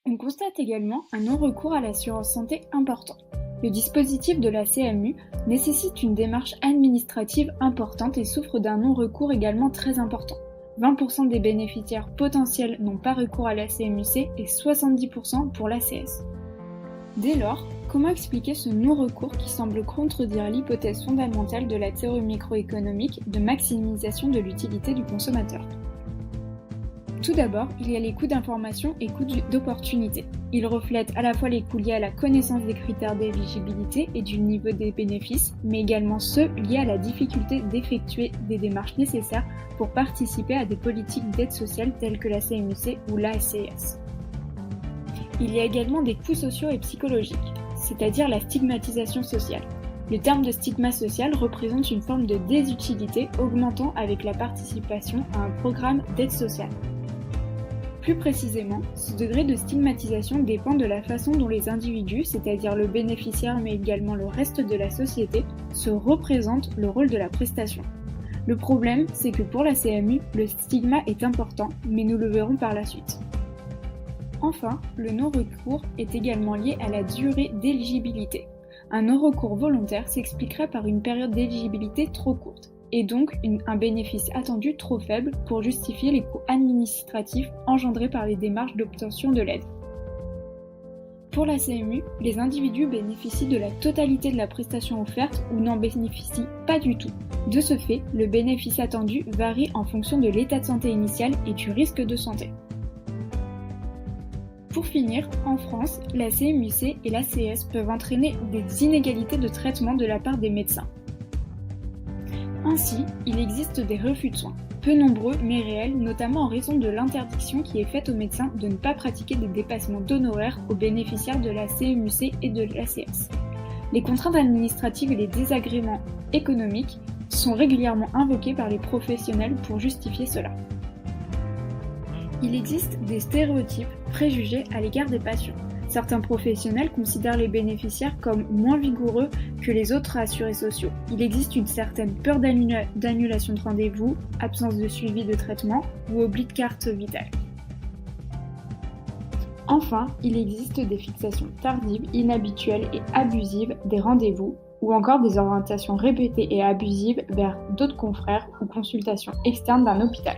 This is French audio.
On constate également un non-recours à l'assurance santé important. Le dispositif de la CMU nécessite une démarche administrative importante et souffre d'un non-recours également très important. 20% des bénéficiaires potentiels n'ont pas recours à la CMU-C et 70% pour l'ACS. Dès lors, comment expliquer ce non-recours qui semble contredire l'hypothèse fondamentale de la théorie microéconomique de maximisation de l'utilité du consommateur ? Tout d'abord, il y a les coûts d'information et coûts d'opportunité. Ils reflètent à la fois les coûts liés à la connaissance des critères d'éligibilité et du niveau des bénéfices, mais également ceux liés à la difficulté d'effectuer des démarches nécessaires pour participer à des politiques d'aide sociale telles que la CMU-C ou l'ACS. Il y a également des coûts sociaux et psychologiques, c'est-à-dire la stigmatisation sociale. Le terme de stigma social représente une forme de désutilité augmentant avec la participation à un programme d'aide sociale. Plus précisément, ce degré de stigmatisation dépend de la façon dont les individus, c'est-à-dire le bénéficiaire mais également le reste de la société, se représentent le rôle de la prestation. Le problème, c'est que pour la CMU, le stigma est important, mais nous le verrons par la suite. Enfin, le non-recours est également lié à la durée d'éligibilité. Un non-recours volontaire s'expliquerait par une période d'éligibilité trop courte, et donc un bénéfice attendu trop faible pour justifier les coûts administratifs engendrés par les démarches d'obtention de l'aide. Pour la CMU, les individus bénéficient de la totalité de la prestation offerte ou n'en bénéficient pas du tout. De ce fait, le bénéfice attendu varie en fonction de l'état de santé initial et du risque de santé. Pour finir, en France, la CMU-C et l'ACS peuvent entraîner des inégalités de traitement de la part des médecins. Ainsi, il existe des refus de soins, peu nombreux mais réels, notamment en raison de l'interdiction qui est faite aux médecins de ne pas pratiquer des dépassements d'honoraires aux bénéficiaires de la CMU-C et de l'ACS. Les contraintes administratives et les désagréments économiques sont régulièrement invoqués par les professionnels pour justifier cela. Il existe des stéréotypes préjugés à l'égard des patients. Certains professionnels considèrent les bénéficiaires comme moins vigoureux que les autres assurés sociaux. Il existe une certaine peur d'annulation de rendez-vous, absence de suivi de traitement ou oubli de carte vitale. Enfin, il existe des fixations tardives, inhabituelles et abusives des rendez-vous ou encore des orientations répétées et abusives vers d'autres confrères ou consultations externes d'un hôpital.